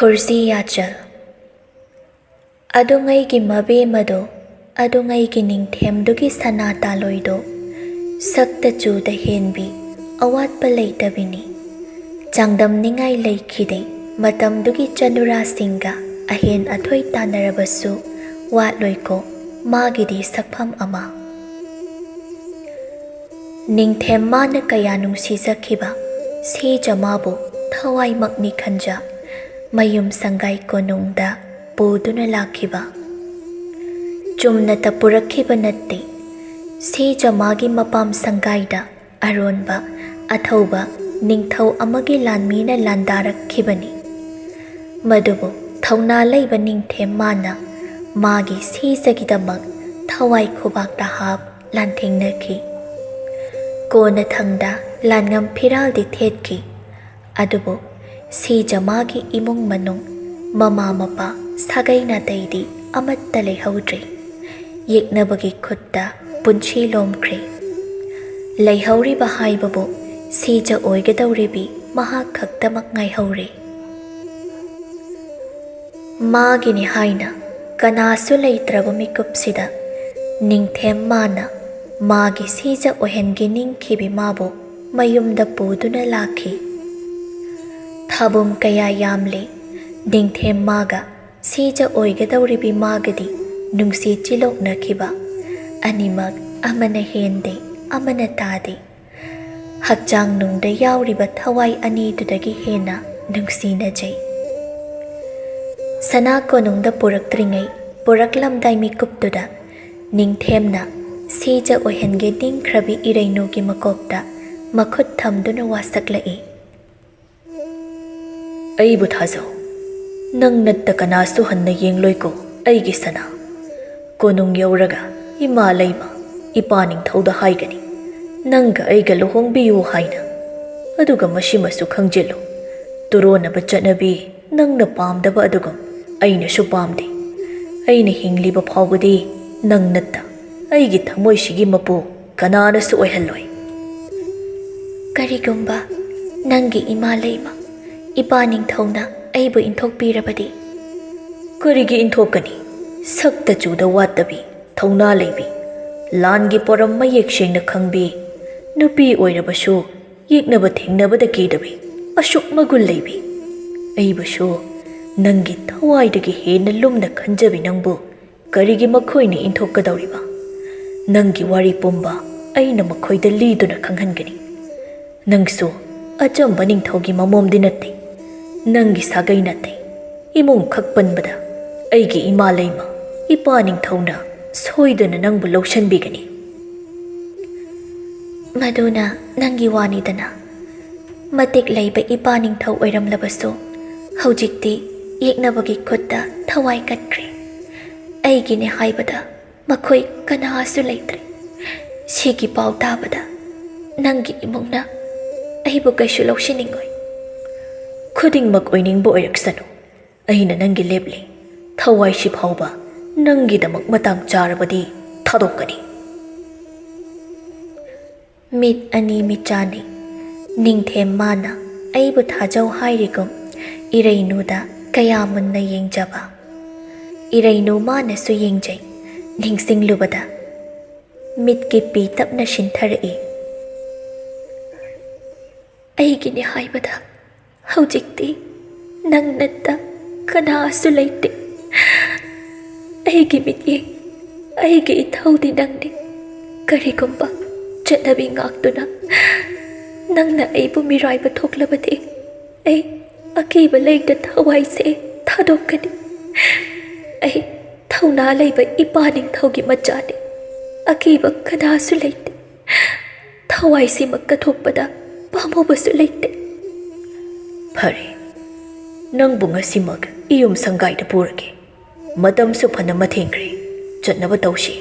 ꯈꯨꯔꯖꯤ ꯌꯥꯆꯜ ꯑꯗꯨꯉꯩꯒꯤ ꯃꯕꯦꯝꯃꯗꯣ ꯑꯗꯨꯉꯩꯒꯤ ꯅꯤꯡꯊꯦꯝꯗꯨꯒꯤ ꯁꯅꯥ ꯇꯥꯂꯣꯏꯗꯣ ꯁꯛꯇ ꯆꯨꯗ ꯍꯦꯟꯕꯤ ꯑꯋꯥꯠꯄ ꯂꯩꯇꯕꯤꯅꯤ ꯆꯥꯡꯗꯝꯅꯤꯡꯉꯥꯏ ꯂꯩꯈꯤꯗꯦ ꯃꯇꯝꯗꯨꯒꯤ ꯆꯅꯨꯔꯥꯁꯤꯡꯒ ꯑꯍꯦꯟ ꯑꯊꯣꯏ ꯇꯥꯟꯅꯔꯕꯁꯨ ꯋꯥꯠꯂꯣꯏꯀꯣ ꯃꯥꯒꯤꯗꯤ ꯁꯛꯐꯝ ꯑꯃ ꯅꯤꯡꯊꯦꯝ ꯃꯥꯅ ꯀꯌꯥ ꯅꯨꯡꯁꯤꯖꯈꯤꯕ ꯁꯤꯖ ꯃꯥꯕꯨ ꯊꯋꯥꯏꯃꯛꯅꯤ ꯈꯟꯖ ꯃꯌꯨꯝ ꯁꯪꯒꯥꯏ ꯀꯣꯅꯨꯡꯗ ꯄꯨꯗꯨꯅ ꯂꯥꯛꯈꯤꯕ ꯆꯨꯝꯅꯇ ꯄꯨꯔꯛꯈꯤꯕ ꯅꯠꯇꯦ ꯁꯤꯖ ꯃꯥꯒꯤ ꯃꯄꯥꯝ ꯁꯪꯒꯥꯏꯗ ꯑꯔꯣꯟꯕ ꯑꯊꯧꯕ ꯅꯤꯡꯊꯧ ꯑꯃꯒꯤ ꯂꯥꯟꯃꯤꯅ ꯂꯥꯟꯗꯥꯔꯛꯈꯤꯕꯅꯤ ꯃꯗꯨꯕꯨ ꯊꯧꯅꯥ ꯂꯩꯕ ꯅꯤꯡꯊꯦꯝ ꯃꯥꯅ ꯃꯥꯒꯤ ꯁꯤꯖꯒꯤꯗꯃꯛ ꯊꯋꯥꯏ ꯈꯨꯕꯥꯛꯇ ꯍꯥꯞ ꯂꯥꯟꯊꯦꯡꯅꯈꯤ ꯀꯣꯟꯅꯊꯪꯗ ꯂꯥꯟꯉꯝ ꯐꯤꯔꯥꯜꯗꯤ ꯊꯦꯠꯈꯤ ꯑꯗꯨꯕꯨ ꯁꯤꯖ ꯃꯥꯒꯤ ꯏꯃꯨꯡ ꯃꯅꯨꯡ ꯃꯃꯥ ꯃꯄꯥ ꯁꯥꯒꯩ ꯅꯥꯇꯩꯗꯤ ꯑꯃꯠꯇ ꯂꯩꯍꯧꯗ꯭ꯔꯦ ꯌꯦꯛꯅꯕꯒꯤ ꯈꯨꯠꯇ ꯄꯨꯟꯁꯤ ꯂꯣꯝꯈ꯭ꯔꯦ ꯂꯩꯍꯧꯔꯤꯕ ꯍꯥꯏꯕꯕꯨ ꯁꯤꯖ ꯑꯣꯏꯒꯗꯧꯔꯤꯕꯤ ꯃꯍꯥꯛ ꯈꯛꯇꯃꯛ ꯉꯥꯏꯍꯧꯔꯦ ꯃꯥꯒꯤꯅꯤ ꯍꯥꯏꯅ ꯀꯅꯥꯁꯨ ꯂꯩꯇ꯭ꯔꯕ ꯃꯤꯀꯨꯞꯁꯤꯗ ꯅꯤꯡꯊꯦꯝ ꯃꯥꯅ ꯃꯥꯒꯤ ꯁꯤꯖ ꯑꯣꯏꯍꯟꯒꯦ ꯅꯤꯡꯈꯤꯕꯤ ꯃꯥꯕꯨ ꯃꯌꯨꯝꯗ ꯄꯨꯗꯨꯅ ꯂꯥꯛꯈꯤ ꯊꯥꯕꯨꯝ ꯀꯌꯥ ꯌꯥꯝꯂꯦ ꯅꯤꯡꯊꯦꯝ ꯃꯥꯒ ꯁꯤꯖ ꯑꯣꯏꯒꯗꯧꯔꯤꯕꯤ ꯃꯥꯒꯗꯤ ꯅꯨꯡꯁꯤ ꯆꯤꯂꯣꯛꯅꯈꯤꯕ ꯑꯅꯤꯃꯛ ꯑꯃꯅ ꯍꯦꯟꯗꯦ ꯑꯃꯅ ꯇꯥꯗꯦ ꯍꯛꯆꯥꯡ ꯅꯨꯡꯗ ꯌꯥꯎꯔꯤꯕ ꯊꯋꯥꯏ ꯑꯅꯤꯗꯨꯗꯒꯤ ꯍꯦꯟꯅ ꯅꯨꯡꯁꯤꯅꯖꯩ ꯁꯅꯥ ꯀꯣꯅꯨꯡꯗ ꯄꯨꯔꯛꯇ꯭ꯔꯤꯉꯩ ꯄꯨꯔꯛꯂꯝꯗꯥꯏ ꯃꯤꯀꯨꯞꯇꯨꯗ ꯅꯤꯡꯊꯦꯝꯅ ꯁꯤꯖ ꯑꯣꯏꯍꯟꯒꯦ ꯅꯤꯡꯈ꯭ꯔꯕꯤ ꯏꯔꯩꯅꯨꯒꯤ ꯃꯀꯣꯛꯇ ꯃꯈꯨꯠ ꯊꯝꯗꯨꯅ ꯋꯥꯁꯛꯂꯛꯏ ꯑꯩꯕꯨ ꯊꯥꯖꯧ ꯅꯪ ꯅꯠꯇ ꯀꯅꯥꯁꯨ ꯍꯟꯅ ꯌꯦꯡꯂꯣꯏꯀꯣ ꯑꯩꯒꯤ ꯁꯅꯥ ꯀꯣꯅꯨꯡ ꯌꯧꯔꯒ ꯏꯃꯥ ꯂꯩꯃ ꯏꯄꯥ ꯅꯤꯡꯊꯧꯗ ꯍꯥꯏꯒꯅꯤ ꯅꯪꯒ ꯑꯩꯒ ꯂꯨꯍꯣꯡꯕꯤꯌꯨ ꯍꯥꯏꯅ ꯑꯗꯨꯒ ꯃꯁꯤꯃꯁꯨ ꯈꯪꯖꯤꯜꯂꯨ ꯇꯨꯔꯣꯟꯅꯕ ꯆꯠꯅꯕꯤ ꯅꯪꯅ ꯄꯥꯝꯗꯕ ꯑꯗꯨꯒꯨꯝ ꯑꯩꯅꯁꯨ ꯄꯥꯝꯗꯦ ꯑꯩꯅ ꯍꯤꯡꯂꯤꯕ ꯐꯥꯎꯕꯗꯤ ꯅꯪ ꯅꯠꯇ ꯑꯩꯒꯤ ꯊꯃꯣꯏꯁꯤꯒꯤ ꯃꯄꯨ ꯀꯅꯥꯅꯁꯨ ꯑꯣꯏꯍꯜꯂꯣꯏ ꯀꯔꯤꯒꯨꯝꯕ ꯅꯪꯒꯤ ꯏꯃꯥ ꯂꯩꯃ ꯏꯄꯥ ꯅꯤꯡꯊꯧꯅ ꯑꯩꯕꯨ ꯏꯟꯊꯣꯛꯄꯤꯔꯕꯗꯤ ꯀꯔꯤꯒꯤ ꯏꯟꯊꯣꯛꯀꯅꯤ ꯁꯛꯇ ꯆꯨꯗ ꯋꯥꯠꯇꯕꯤ ꯊꯧꯅꯥ ꯂꯩꯕꯤ ꯂꯥꯟꯒꯤ ꯄꯣꯔꯝ ꯃꯌꯦꯛ ꯁꯦꯡꯅ ꯈꯪꯕꯤ ꯅꯨꯄꯤ ꯑꯣꯏꯔꯕꯁꯨ ꯌꯦꯛꯅꯕ ꯊꯦꯡꯅꯕꯗ ꯀꯤꯗꯕꯤ ꯑꯁꯨꯛ ꯃꯒꯨꯟ ꯂꯩꯕꯤ ꯑꯩꯕꯨꯁꯨ ꯅꯪꯒꯤ ꯊꯋꯥꯏꯗꯒꯤ ꯍꯦꯟꯅ ꯂꯨꯝꯅ ꯈꯟꯖꯕꯤ ꯅꯪꯕꯨ ꯀꯔꯤꯒꯤ ꯃꯈꯣꯏꯅ ꯏꯟꯊꯣꯛꯀꯗꯧꯔꯤꯕ ꯅꯪꯒꯤ ꯋꯥꯔꯤ ꯄꯨꯝꯕ ꯑꯩꯅ ꯃꯈꯣꯏꯗ ꯂꯤꯗꯨꯅ ꯈꯪꯍꯟꯒꯅꯤ ꯅꯪꯁꯨ ꯑꯆꯝꯕ ꯅꯤꯡꯊꯧꯒꯤ ꯃꯃꯣꯝꯗꯤ ꯅꯠꯇꯦ ꯅꯪꯒꯤ ꯁꯥꯒꯩ ꯅꯠꯇꯦ ꯏꯃꯨꯡ ꯈꯛ ꯄꯟꯕꯗ ꯑꯩꯒꯤ ꯏꯃꯥ ꯂꯩꯃ ꯏꯄꯥ ꯅꯤꯡꯊꯧꯅ ꯁꯣꯏꯗꯅ ꯅꯪꯕꯨ ꯂꯧꯁꯟꯕꯤꯒꯅꯤ ꯃꯗꯨꯅ ꯅꯪꯒꯤ ꯋꯥꯅꯤꯗꯅ ꯃꯇꯤꯛ ꯂꯩꯕ ꯏꯄꯥ ꯅꯤꯡꯊꯧ ꯑꯣꯏꯔꯝꯂꯕꯁꯨ ꯍꯧꯖꯤꯛꯇꯤ ꯌꯦꯛꯅꯕꯒꯤ ꯈꯨꯠꯇ ꯊꯋꯥꯏ ꯀꯠꯈ꯭ꯔꯦ ꯑꯩꯒꯤꯅꯦ ꯍꯥꯏꯕꯗ ꯃꯈꯣꯏ ꯀꯅꯥꯁꯨ ꯂꯩꯇ꯭ꯔꯦ ꯁꯤꯒꯤ ꯄꯥꯎ ꯇꯥꯕꯗ ꯅꯪꯒꯤ ꯏꯃꯨꯡꯅ ꯑꯩꯕꯨ ꯀꯩꯁꯨ ꯂꯧꯁꯤꯟꯅꯤꯡꯉꯣꯏ ꯈꯨꯗꯤꯡꯃꯛ ꯑꯣꯏꯅꯤꯡꯕ ꯑꯣꯏꯔꯛꯁꯅꯨ ꯑꯩꯅ ꯅꯪꯒꯤ ꯂꯦꯞꯂꯤ ꯊꯋꯥꯏꯁꯤ ꯐꯥꯎꯕ ꯅꯪꯒꯤꯗꯃꯛ ꯃꯇꯥꯡ ꯆꯥꯔꯕꯗꯤ ꯊꯥꯗꯣꯛꯀꯅꯤ ꯃꯤꯠ ꯑꯅꯤ ꯃꯤꯆꯥꯅꯤ ꯅꯤꯡꯊꯦꯝ ꯃꯥꯅ ꯑꯩꯕꯨ ꯊꯥꯖꯧ ꯍꯥꯏꯔꯤꯒꯨꯝ ꯏꯔꯩꯅꯨꯗ ꯀꯌా ꯃꯨꯟꯅ ꯌꯦꯡꯖꯕ ꯏꯔꯩꯅꯨ ꯃꯥꯅꯁꯨ ꯌꯦꯡꯖꯩ ꯅꯤꯡꯁꯤꯡꯂꯨꯕꯗ ꯃꯤꯠꯀꯤ ꯄꯤ ꯇꯞꯅ ꯁꯤꯟꯊꯔꯛꯏ ꯑꯩꯒꯤꯅꯤ ꯍꯥꯏꯕꯗ ꯍꯧꯖꯤꯛꯇꯤ ꯅꯪ ꯅꯠꯇ ꯀꯅꯥꯁꯨ ꯂꯩꯇꯦ ꯑꯩꯒꯤ ꯃꯤꯠꯌꯦꯡ ꯑꯩꯒꯤ ꯏꯊꯧꯗꯤ ꯅꯪꯅꯤ ꯀꯔꯤꯒꯨꯝꯕ ꯆꯠꯅꯕꯤ ꯉꯥꯛꯇꯨꯅ ꯅꯪꯅ ꯑꯩꯕꯨ ꯃꯤꯔꯥꯏꯕ ꯊꯣꯛꯂꯕꯗꯤ ꯑꯩ ꯑꯀꯤꯕ ꯂꯩꯇ ꯊꯋꯥꯏꯁꯦ ꯊꯥꯗꯣꯛꯀꯅꯤ ꯑꯩ ꯊꯧꯅꯥ ꯂꯩꯕ ꯏꯄꯥ ꯅꯤꯡꯊꯧꯒꯤ ꯃꯆꯥꯅꯤ ꯑꯀꯤꯕ ꯀꯅꯥꯁꯨ ꯂꯩꯇꯦ ꯊꯋꯥꯏꯁꯤꯃꯛ ꯀꯠꯊꯣꯛꯄꯗ ꯄꯥꯝꯃꯨꯕꯁꯨ ꯂꯩꯇꯦ ꯐꯔꯦ ꯅꯪꯕꯨ ꯉꯁꯤꯃꯛ ꯏꯌꯨꯝ ꯁꯪꯒꯥꯏꯗ ꯄꯨꯔꯒꯦ ꯃꯇꯝꯁꯨ ꯐꯅ ꯃꯊꯦꯡꯈ꯭ꯔꯦ ꯆꯠꯅꯕ ꯇꯧꯁꯤ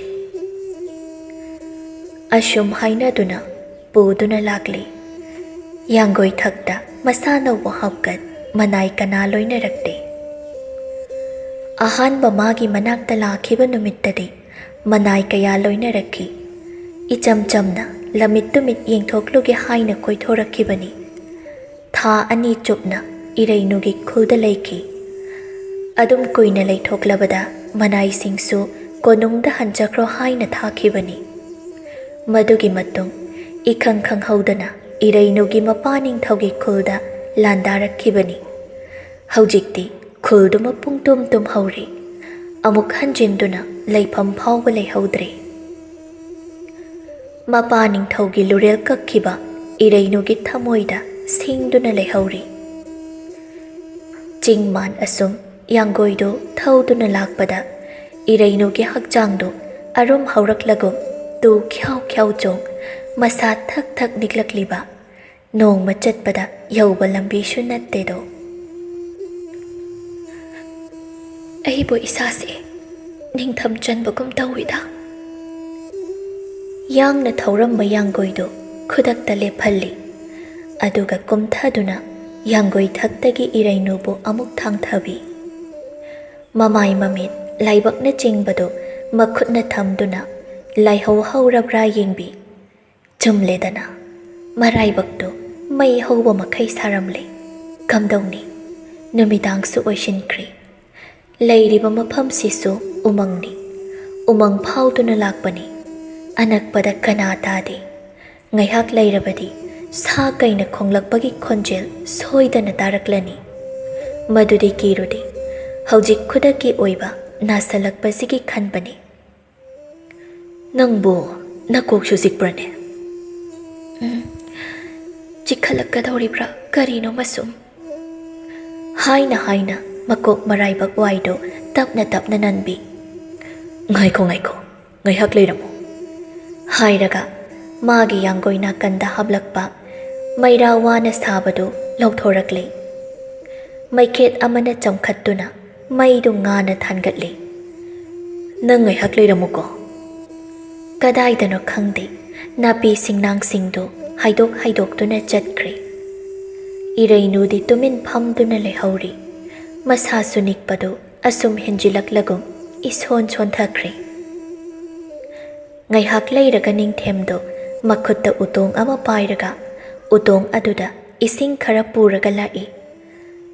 ꯑꯁꯨꯝ ꯍꯥꯏꯅꯗꯨꯅ ꯄꯨꯗꯨꯅ ꯂꯥꯛꯂꯤ ꯌꯥꯡꯒꯣꯏ ꯊꯛꯇ ꯃꯁꯥ ꯅꯧꯕ ꯍꯥꯞꯀꯠ ꯃꯅꯥꯏ ꯀꯅꯥ ꯂꯣꯏꯅꯔꯛꯇꯦ ꯑꯍꯥꯟꯕ ꯃꯥꯒꯤ ꯃꯅꯥꯛꯇ ꯂꯥꯛꯈꯤꯕ ꯅꯨꯃꯤꯠꯇꯗꯤ ꯃꯅꯥꯏ ꯀꯌా ꯂꯣꯏꯅꯔꯛꯈꯤ इचम चमना लमित तुमित येंथोक्लुगे हाइना कोइथोरक्खिबनी था अनी चुपना इरैनुगी खुलदा लैखि ꯑꯗꯨꯝ ꯀꯨꯏꯅ ꯂꯩꯊꯣꯛꯂꯕꯗ ꯃꯅꯥꯏꯁꯤꯡꯁꯨ ꯀꯣꯅꯨꯡꯗ ꯍꯟꯖꯈ꯭ꯔꯣ ꯍꯥꯏꯅ ꯊꯥꯈꯤꯕꯅꯤ꯫ ꯃꯗꯨꯒꯤ ꯃꯇꯨꯡ ꯏꯈꯪ ꯈꯪꯍꯧꯗꯅ ꯏꯔꯩꯅꯨꯒꯤ ꯃꯄꯥ ꯅꯤꯡꯊꯧꯒꯤ ꯈꯨꯜꯗ ꯂꯥꯟꯗꯥꯔꯛꯈꯤꯕꯅꯤ꯫ ꯍꯧꯖꯤꯛꯇꯤ ꯈꯨꯜꯗꯨꯃ ꯄꯨꯡꯇꯨꯝ ꯇꯨꯝꯍꯧꯔꯦ꯫ ꯑꯃꯨꯛ ꯍꯟꯖꯤꯟꯗꯨꯅ ꯂꯩꯐꯝ ꯐꯥꯎꯕ ꯂꯩꯍꯧꯗ꯭ꯔꯦ꯫ ꯃꯄꯥ ꯅꯤꯡꯊꯧꯒꯤ ꯂꯨꯔꯦꯜ ꯀꯛꯈꯤꯕ ꯏꯔꯩꯅꯨꯒꯤ ꯊꯃꯣꯏꯗ ꯁꯤꯡꯗꯨꯅ ꯂꯩꯍꯧꯔꯤ꯫ ꯆꯤꯡꯃꯥꯟ ꯑꯁꯨꯝ ꯌꯥꯡꯒꯣꯏꯗꯨ ꯊꯧꯗꯨꯅ ꯂꯥꯛꯄꯗ ꯏꯔꯩꯅꯨꯒꯤ ꯍꯛꯆꯥꯡꯗꯨ ꯑꯔꯨꯝ ꯍꯧꯔꯛꯂꯒꯨꯝ ꯇꯨ ꯈ꯭ꯌꯥꯎ ꯈ꯭ꯌꯥꯎ ꯆꯣꯡ ꯃꯁꯥ ꯊꯛ ꯊꯛ ꯅꯤꯛꯂꯛꯂꯤꯕ ꯅꯣꯡꯃ ꯆꯠꯄꯗ ꯌꯧꯕ ꯂꯝꯕꯤꯁꯨ ꯅꯠꯇꯦꯗꯣ꯫ ꯑꯩꯕꯨ ꯏꯁꯥꯁꯦ ꯅꯤꯡꯊꯝ ꯆꯟꯕꯒꯨꯝ ꯇꯧꯏꯗ꯫ ꯌꯥꯡꯅ ꯊꯧꯔꯝꯕ ꯌꯥꯡꯒꯣꯏꯗꯨ ꯈꯨꯗꯛꯇ ꯂꯦꯞꯍꯜꯂꯤ꯫ ꯑꯗꯨꯒ ꯀꯨꯝꯊꯗꯨꯅ ꯌꯥꯡꯒꯣꯏ ꯊꯛꯇꯒꯤ ꯏꯔꯩꯅꯨꯕꯨ ꯑꯃꯨꯛ ꯊꯥꯡꯊꯕꯤ꯫ ꯃꯃꯥꯏ ꯃꯃꯤꯠ ꯂꯥꯏꯕꯛꯅ ꯆꯤꯡꯕꯗꯨ ꯃꯈꯨꯠꯅ ꯊꯝꯗꯨꯅ ꯂꯥꯏꯍꯧ ꯍꯧꯔꯕ꯭ꯔꯥ ꯌꯦꯡꯕꯤ꯫ ꯆꯨꯝꯂꯦꯗꯅ ꯃꯔꯥꯏꯕꯛꯇꯨ ꯃꯩ ꯍꯧꯕ ꯃꯈꯩ ꯁꯥꯔꯝꯂꯦ꯫ ꯀꯝꯗꯧꯅꯤ ꯅꯨꯃꯤꯗꯥꯡꯁꯨ ꯑꯣꯏꯁꯤꯟꯈ꯭ꯔꯦ꯫ ꯂꯩꯔꯤꯕ ꯃꯐꯝꯁꯤꯁꯨ ꯎꯃꯪꯅꯤ꯫ ꯎꯃꯪ ꯐꯥꯎꯗꯨꯅ ꯂꯥꯛꯄꯅꯤ꯫ ꯑꯅꯛꯄꯗ ꯀꯅꯥ ꯇꯥꯗꯦ꯫ ꯉꯥꯏꯍꯥꯛ ꯂꯩꯔꯕꯗꯤ ꯁꯥ ꯀꯩꯅ ꯈꯣꯡꯂꯛꯄꯒꯤ ꯈꯣꯟꯖꯦꯜ ꯁꯣꯏꯗꯅ ꯇꯥꯔꯛꯂꯅꯤ꯫ ꯃꯗꯨꯗꯤ ꯀꯤꯔꯨꯗꯦ꯫ ꯍꯧꯖꯤꯛ ꯈꯨꯗꯛꯀꯤ ꯑꯣꯏꯕ ꯅꯥꯁꯤꯜꯂꯛꯄꯁꯤꯒꯤ ꯈꯟꯕꯅꯤ꯫ ꯅꯪꯕꯨ ꯅꯀꯣꯛꯁꯨ ꯆꯤꯛꯄ꯭ꯔꯅꯦ? ꯆꯤꯛꯈꯠꯂꯛꯀꯗꯧꯔꯤꯕ꯭ꯔꯥ ꯀꯔꯤꯅꯣꯃ ꯁꯨꯝ ꯍꯥꯏꯅ ꯍꯥꯏꯅ ꯃꯀꯣꯛ ꯃꯔꯥꯏꯕꯛ ꯋꯥꯏꯗꯨ ꯇꯞꯅ ꯇꯞꯅ ꯅꯟꯕꯤ꯫ ꯉꯥꯏꯈꯣ ꯉꯥꯏꯈꯣ ꯉꯥꯏꯍꯥꯛ ꯂꯩꯔꯝꯃꯨ ꯍꯥꯏꯔꯒ ꯃꯥꯒꯤ ꯌꯥꯡꯒꯣꯏ ꯅꯥꯀꯟꯗ ꯍꯥꯞꯂꯛꯄ ꯃꯩꯔꯥ ꯋꯥꯅ ꯁꯥꯕꯗꯨ ꯂꯧꯊꯣꯔꯛꯂꯤ꯫ ꯃꯩꯈꯦꯠ ꯑꯃꯅ ꯆꯝꯈꯠꯇꯨꯅ ꯃꯩꯗꯨ ꯉꯥꯟꯅ ꯊꯥꯟꯒꯠꯂꯤ꯫ ꯅꯪ ꯉꯥꯏꯍꯥꯛ ꯂꯩꯔꯝꯃꯨꯀꯣ꯫ ꯀꯗꯥꯏꯗꯅꯣ ꯈꯪꯗꯦ ꯅꯥꯄꯤ ꯁꯤꯡꯅꯥꯡꯁꯤꯡꯗꯨ ꯍꯥꯏꯗꯣꯛ ꯍꯥꯏꯗꯣꯛꯇꯨꯅ ꯆꯠꯈ꯭ꯔꯦ꯫ ꯏꯔꯩꯅꯨꯗꯤ ꯇꯨꯃꯤꯟ ꯐꯝꯗꯨꯅ ꯂꯩꯍꯧꯔꯤ꯫ ꯃꯁꯥꯁꯨ ꯅꯤꯛꯄꯗꯨ ꯑꯁꯨꯝ ꯍꯦꯟꯖꯤꯜꯂꯛꯂꯒꯨꯝ ꯏꯁꯣꯟ ꯁꯣꯟꯊꯈ꯭ꯔꯦ꯫ ꯉꯥꯏꯍꯥꯛ ꯂꯩꯔꯒ ꯅꯤꯡꯊꯦꯝꯗꯨ ꯃꯈꯨꯠꯇ ꯎꯇꯣꯡ ꯑꯃ ꯄꯥꯏꯔꯒ ꯎꯇꯣꯡ ꯑꯗꯨꯗ ꯏꯁꯤꯡ ꯈꯔ ꯄꯨꯔꯒ ꯂꯥꯛꯏ꯫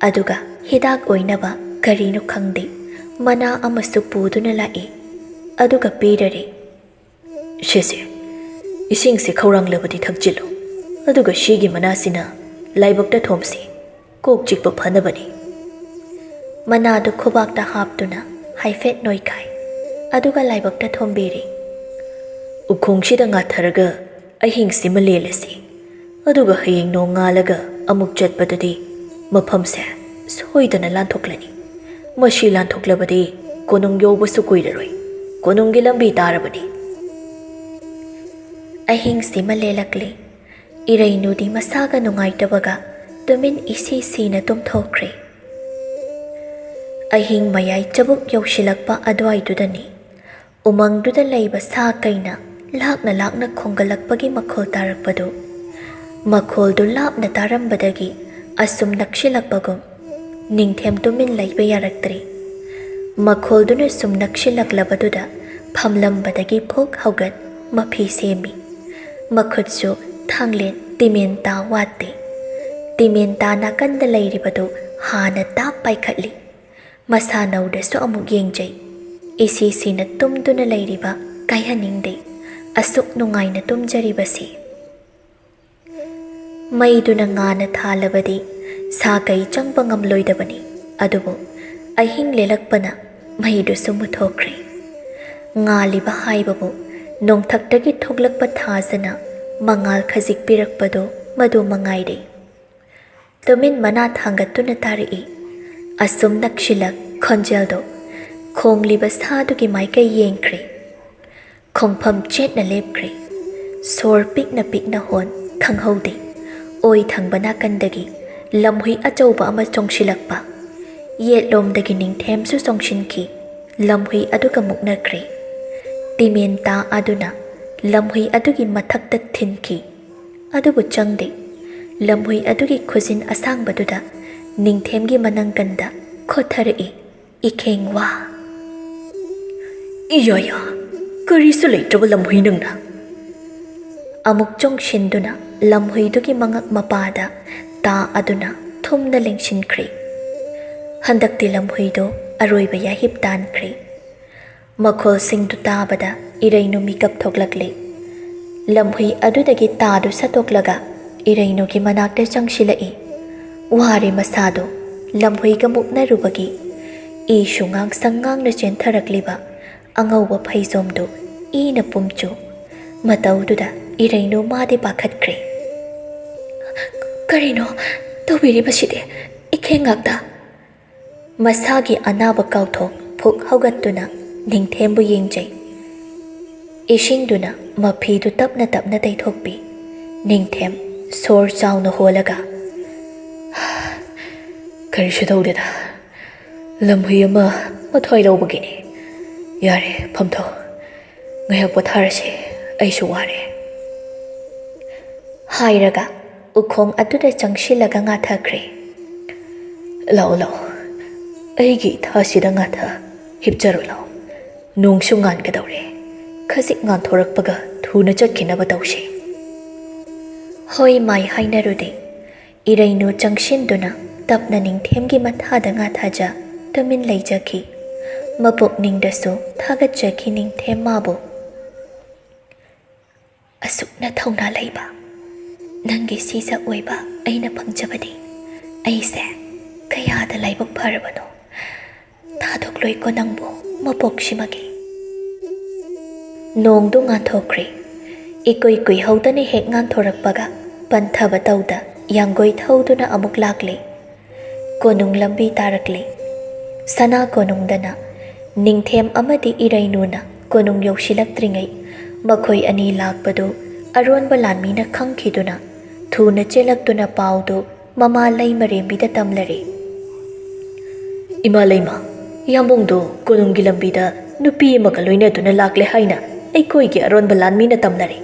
ꯑꯗꯨꯒ ꯍꯤꯗꯥꯛ ꯑꯣꯏꯅꯕ ꯀꯔꯤꯅꯣ ꯈꯪꯗꯦ ꯃꯅꯥ ꯑꯃꯁꯨ ꯄꯨꯗꯨꯅ ꯂꯥꯛꯏ꯫ ꯑꯗꯨꯒ ꯄꯤꯔꯔꯦ꯫ ꯁꯤꯁꯦ ꯏꯁꯤꯡꯁꯦ ꯈꯧꯔꯥꯡꯂꯕꯗꯤ ꯊꯛꯆꯤꯜꯂꯨ꯫ ꯑꯗꯨꯒ ꯁꯤꯒꯤ ꯃꯅꯥꯁꯤꯅ ꯂꯥꯏꯕꯛꯇ ꯊꯣꯝꯁꯤ ꯀꯣꯛ ꯆꯤꯛꯄ ꯐꯅꯕꯅꯤ꯫ ꯃꯅꯥꯗꯨ ꯈꯨꯕꯥꯛꯇ ꯍꯥꯞꯇꯨꯅ ꯍꯥꯏꯐꯦꯠ ꯅꯣꯏꯈꯥꯏ꯫ ꯑꯗꯨꯒ ꯂꯥꯏꯕꯛꯇ ꯊꯣꯝꯕꯤꯔꯤ꯫ ꯎꯈꯣꯡꯁꯤꯗ ꯉꯥꯊꯔꯒ ꯑꯍꯤꯡꯁꯤꯃ ꯂꯦꯜꯂꯁꯤ꯫ ꯑꯗꯨꯒ ꯍꯌꯦꯡ ꯅꯣꯡ ꯉꯥꯜꯂꯒ ꯑꯃꯨꯛ ꯆꯠꯄꯗꯗꯤ ꯃꯐꯝꯁꯦ ꯁꯣꯏꯗꯅ ꯂꯥꯟꯊꯣꯛꯂꯅꯤ꯫ ꯃꯁꯤ ꯂꯥꯟꯊꯣꯛꯂꯕꯗꯤ ꯀꯣꯅꯨꯡ ꯌꯧꯕꯁꯨ ꯀꯨꯏꯔꯔꯣꯏ꯫ ꯀꯣꯅꯨꯡꯒꯤ ꯂꯝꯕꯤ ꯇꯥꯔꯕꯅꯤ꯫ ꯑꯍꯤꯡꯁꯤꯃ ꯂꯦꯜꯂꯛꯂꯤ꯫ ꯏꯔꯩꯅꯨꯗꯤ ꯃꯁꯥꯒ ꯅꯨꯡꯉꯥꯏꯇꯕꯒ ꯇꯨꯃꯤꯟ ꯏꯁꯤ ꯁꯤꯅ ꯇꯨꯝꯊꯣꯛꯈ꯭ꯔꯦ꯫ ꯑꯍꯤꯡ ꯃꯌꯥꯏ ꯆꯕꯨꯛ ꯌꯧꯁꯤꯜꯂꯛꯄ ꯑꯗꯨꯋꯥꯏꯗꯨꯗꯅꯤ ꯎꯃꯪꯗꯨꯗ ꯂꯩꯕ ꯁꯥ ꯀꯩꯅ ꯂꯥꯛꯅ ꯂꯥꯛꯅ ꯈꯣꯡꯒꯠꯂꯛꯄꯒꯤ ꯃꯈꯣꯜ ꯇꯥꯔꯛꯄꯗꯨ꯫ ꯃꯈꯣꯜꯗꯨ ꯂꯥꯞꯅ ꯇꯥꯔꯝꯕꯗꯒꯤ ꯑꯁꯨꯝ ꯅꯛꯁꯤꯜꯂꯛꯄꯒꯨꯝ ꯅꯤꯡꯊꯦꯝ ꯇꯨꯃꯤꯟ ꯂꯩꯕ ꯌꯥꯔꯛꯇ꯭ꯔꯦ꯫ ꯃꯈꯣꯜꯗꯨꯅ ꯁꯨꯝ ꯅꯛꯁꯤꯜꯂꯛꯂꯕꯗꯨꯗ ꯐꯝꯂꯝꯕꯗꯒꯤ ꯐꯨꯛ ꯍꯧꯒꯠ ꯃꯐꯤ ꯁꯦꯝꯃꯤ꯫ ꯃꯈꯨꯠꯁꯨ ꯊꯥꯡꯂꯦꯟ ꯇꯤꯃꯦꯟꯇꯥ ꯋꯥꯠꯇꯦ꯫ ꯇꯤꯃꯦꯟꯇꯥ ꯅꯥꯀꯟꯗ ꯂꯩꯔꯤꯕꯗꯨ ꯍꯥꯟꯅ ꯇꯥꯞ ꯄꯥꯏꯈꯠꯂꯤ꯫ ꯃꯁꯥ ꯅꯧꯗꯁꯨ ꯑꯃꯨꯛ ꯌꯦꯡꯖꯩ꯫ ꯏꯁꯤ ꯁꯤꯅ ꯇꯨꯝꯗꯨꯅ ꯂꯩꯔꯤꯕ ꯀꯥꯏꯍꯟꯅꯤꯡꯗꯦ ꯑꯁꯨꯛ ꯅꯨꯡꯉꯥꯏꯅ ꯇꯨꯝꯖꯔꯤꯕꯁꯤ꯫ ꯃꯩꯗꯨꯅ ꯉꯥꯟꯅ ꯊꯥꯜꯂꯕꯗꯤ ꯁꯥ ꯀꯩ ꯆꯪꯕ ꯉꯝꯂꯣꯏꯗꯕꯅꯤ꯫ ꯑꯗꯨꯕꯨ ꯑꯍꯤꯡ ꯂꯦꯜꯂꯛꯄꯅ ꯃꯩꯗꯨꯁꯨ ꯃꯨꯠꯊꯣꯛꯈ꯭ꯔꯦ꯫ ꯉꯥꯜꯂꯤꯕ ꯍꯥꯏꯕꯕꯨ ꯅꯣꯡꯊꯛꯇꯒꯤ ꯊꯣꯛꯂꯛꯄ ꯊꯥꯖꯅ ꯃꯉꯥꯜ ꯈꯖꯤꯛ ꯄꯤꯔꯛꯄꯗꯨ ꯃꯗꯨ ꯃꯉꯥꯏꯔꯦ꯫ ꯇꯨꯃꯤꯟ ꯃꯅꯥ ꯊꯥꯡꯒꯠꯇꯨꯅ ꯇꯥꯔꯛꯏ꯫ ꯑꯁꯨꯝ ꯅꯛꯁꯤꯜꯂꯛ ꯈꯣꯟꯖꯦꯜꯗꯨ ꯈꯣꯡꯂꯤꯕ ꯁꯥꯗꯨꯒꯤ ꯃꯥꯏꯀꯩ ꯌꯦꯡꯈ꯭ꯔꯦ꯫ ꯈꯣꯡꯐꯝ ꯆꯦꯠꯅ ꯂꯦꯞꯈ꯭ꯔꯦ꯫ ꯁꯣꯔ ꯄꯤꯛꯅ ꯄꯤꯛꯅ ꯍꯣꯟ ꯈꯪꯍꯧꯗꯦ꯫ ꯑꯣꯏ ꯊꯪꯕ ꯅꯥꯀꯟꯗꯒꯤ ꯂꯝꯍꯨꯏ ꯑꯆꯧꯕ ꯑꯃ ꯆꯣꯡꯁꯤꯜꯂꯛꯄ꯫ ꯌꯦꯠꯂꯣꯝꯗꯒꯤ ꯅꯤꯡꯊꯦꯝꯁꯨ ꯆꯣꯡꯁꯤꯟꯈꯤ꯫ ꯂꯝꯍꯨꯏ ꯑꯗꯨꯒ ꯃꯨꯛꯅꯈ꯭ꯔꯦ꯫ ꯇꯤꯃꯦꯟꯇꯥ ꯑꯗꯨꯅ ꯂꯝꯍꯨꯏ ꯑꯗꯨꯒꯤ ꯃꯊꯛꯇ ꯊꯤꯟꯈꯤ꯫ ꯑꯗꯨꯕꯨ ꯆꯪꯗꯦ꯫ ꯂꯝꯍꯨꯏ ꯑꯗꯨꯒꯤ ꯈꯨꯖꯤꯟ ꯑꯁꯥꯡꯕꯗꯨꯗ ꯅꯤꯡꯊꯦꯝꯒꯤ ꯃꯅꯪꯒꯟꯗ ꯈꯣꯠꯊꯔꯛꯏ꯫ ꯏꯈꯦꯡ ꯋꯥ! ꯏꯌꯥꯌꯥ! ꯀꯔꯤꯁꯨ ꯂꯩꯇ꯭ꯔꯕ ꯂꯝꯍꯨꯏ ꯅꯪꯅ! ꯑꯃꯨꯛ ꯆꯣꯡꯁꯤꯟꯗꯨꯅ ꯂꯝꯍꯨꯏꯗꯨꯒꯤ ꯃꯉꯛ ꯃꯄꯥꯗ ꯇꯥ ꯑꯗꯨꯅ ꯊꯨꯝꯅ ꯂꯦꯡꯁꯤꯟꯈ꯭ꯔꯦ꯫ ꯍꯟꯗꯛꯇꯤ ꯂꯝꯍꯨꯏꯗꯨ ꯑꯔꯣꯏꯕ ꯌꯥꯍꯤꯞ ꯇꯥꯟꯈ꯭ꯔꯦ꯫ ꯃꯈꯣꯜꯁꯤꯡꯗꯨ ꯇꯥꯕꯗ ꯏꯔꯩꯅꯨ ꯃꯤꯀꯞ ꯊꯣꯛꯂꯛꯂꯤ꯫ ꯂꯝꯍꯨꯏ ꯑꯗꯨꯗꯒꯤ ꯇꯥꯗꯨ ꯁꯠꯇꯣꯛꯂꯒ ꯏꯔꯩꯅꯨꯒꯤ ꯃꯅꯥꯛꯇ ꯆꯪꯁꯤꯜꯂꯛꯏ꯫ ꯋꯥꯔꯦ ꯃꯁꯥꯗꯣ ꯂꯝꯍꯨꯏꯒ ꯃꯨꯛꯅꯔꯨꯕꯒꯤ ꯏꯁꯨ ꯉꯥꯡꯁꯪ ꯉꯥꯡꯅ ꯆꯦꯟꯊꯔꯛꯂꯤꯕ ꯑꯉꯧꯕ ꯐꯩꯖꯣꯝꯗꯨ ꯏꯅ ꯄꯨꯝꯆꯨ꯫ ꯃꯇꯧꯗꯨꯗ ꯏꯔꯩꯅꯨ ꯃꯥꯗꯤ ꯄꯥꯈꯠꯈ꯭ꯔꯦ꯫ ꯀꯔꯤꯅꯣ ꯇꯧꯕꯤꯔꯤꯕꯁꯤꯗꯤ ꯏꯈꯦꯡ ꯉꯥꯛꯇ? ꯃꯁꯥꯒꯤ ꯑꯅꯥꯕ ꯀꯥꯎꯊꯣꯛ ꯐꯨꯛ ꯍꯧꯒꯠꯇꯨꯅ ꯅꯤꯡꯊꯦꯝꯕꯨ ꯌꯦꯡꯖꯩ꯫ ꯏꯁꯤꯡꯗꯨꯅ ꯃꯐꯤꯗꯨ ꯇꯞꯅ ꯇꯞꯅ ꯇꯩꯊꯣꯛꯄꯤ꯫ ꯅꯤꯡꯊꯦꯝ ꯁꯣꯔ ꯆꯥꯎꯅ ꯍꯣꯜꯂꯒ ꯀꯔꯤꯁꯨ ꯇꯧꯗꯦꯗ, ꯂꯝꯍꯨꯏ ꯑꯃ ꯃꯊ꯭ꯋꯥꯏ ꯂꯧꯕꯒꯤꯅꯤ꯫ ꯌꯥꯔꯦ ꯐꯝꯊꯧ, ꯉꯥꯏꯍꯥꯛ ꯄꯣꯊꯥꯔꯁꯤ, ꯑꯩꯁꯨ ꯋꯥꯔꯦ꯫ ꯍꯥꯏꯔꯒ ꯎꯈꯣꯡ ꯑꯗꯨꯗ ꯆꯪꯁꯤꯜꯂꯒ ꯉꯥꯊꯈ꯭ꯔꯦ꯫ ꯂꯥꯛꯑꯣ ꯂꯥꯛꯑꯣ, ꯑꯩꯒꯤ ꯏꯊꯥꯁꯤꯗ ꯉꯥꯊ ꯍꯤꯞꯆꯔꯣ ꯂꯥꯛꯑꯣ꯫ ꯅꯣꯡꯁꯨ ꯉꯥꯟꯒꯗꯧꯔꯦ, ꯈꯖꯤꯛ ꯉꯥꯟꯊꯣꯔꯛꯄꯒ ꯊꯨꯅ ꯆꯠꯈꯤꯅꯕ ꯇꯧꯁꯤ꯫ ꯍꯣꯏ ꯃꯥꯏ ꯍꯥꯏꯅꯔꯨꯗꯦ ꯏꯔꯩꯅꯨ ꯆꯪꯁꯤꯟꯗꯨꯅ ꯇꯞꯅ ꯅꯤꯡꯊꯦꯝꯒꯤ ꯃꯊꯥꯗ ꯉꯥꯊꯖ ꯇꯨꯃꯤꯟ ꯂꯩꯖꯈꯤ꯫ ꯃꯄꯨꯛꯅꯤꯡꯗꯁꯨ ꯊꯥꯒꯠꯆꯈꯤ ꯅꯤꯡꯊꯦꯝ ꯃꯥꯕꯨ꯫ ꯑꯁꯨꯛꯅ ꯊꯧꯅꯥ ꯂꯩꯕ, ꯅꯪꯒꯤ ꯁꯤꯖ ꯑꯣꯏꯕ ꯑꯩꯅ ꯐꯪꯖꯕꯗꯤ ꯑꯩꯁꯦ ꯀꯌꯥꯗ ꯂꯥꯏꯕꯛ ꯐꯔꯕꯅꯣ꯫ ꯊꯥꯗꯣꯛꯂꯣꯏꯀꯣ ꯅꯪꯕꯨ ꯃꯄꯣꯛꯁꯤꯃꯒꯤ꯫ ꯅꯣꯡꯗꯨ ꯉꯥꯟꯊꯣꯛꯈ꯭ꯔꯦ꯫ ꯏꯀꯨꯏ ꯀꯨꯏꯍꯧꯗꯅ ꯍꯦꯛ ꯉꯥꯟꯊꯣꯔꯛꯄꯒ ꯄꯟꯊꯕ ꯇꯧꯗ ꯌꯥꯡꯒꯣꯏ ꯊꯧꯗꯨꯅ ꯑꯃꯨꯛ ꯂꯥꯛꯂꯤ꯫ ꯀꯣꯅꯨꯡ ꯂꯝꯕꯤ ꯇꯥꯔꯛꯂꯤ꯫ ꯁꯅꯥ ꯀꯣꯅꯨꯡꯗꯅ ꯅꯤꯡꯊꯦꯝ ꯑꯃꯗꯤ ꯏꯔꯩꯅꯨꯅ ꯀꯣꯅꯨꯡ ꯌꯧꯁꯤꯜꯂꯛꯇ꯭ꯔꯤꯉꯩ ꯃꯈꯣꯏ ꯑꯅꯤ ꯂꯥꯛꯄꯗꯨ ꯑꯔꯣꯟꯕ ꯂꯥꯟꯃꯤꯅ ꯈꯪꯈꯤꯗꯨꯅ ꯊꯨꯅ ꯆꯦꯜꯂꯛꯇꯨꯅ ꯄꯥꯎꯗꯨ ꯃꯃꯥ ꯂꯩꯃꯔꯦꯝꯕꯤꯗ ꯇꯝꯂꯔꯦ꯫ ꯏꯃꯥ ꯂꯩꯃ, ꯌꯥꯝꯕꯨꯡꯗꯣ ꯀꯣꯅꯨꯡꯒꯤ ꯂꯝꯕꯤꯗ ꯅꯨꯄꯤ ꯑꯃꯒ ꯂꯣꯏꯅꯗꯨꯅ ꯂꯥꯛꯂꯦ ꯍꯥꯏꯅ ꯑꯩꯈꯣꯏꯒꯤ ꯑꯔꯣꯟꯕ ꯂꯥꯟꯃꯤꯅ ꯇꯝꯅꯔꯦ꯫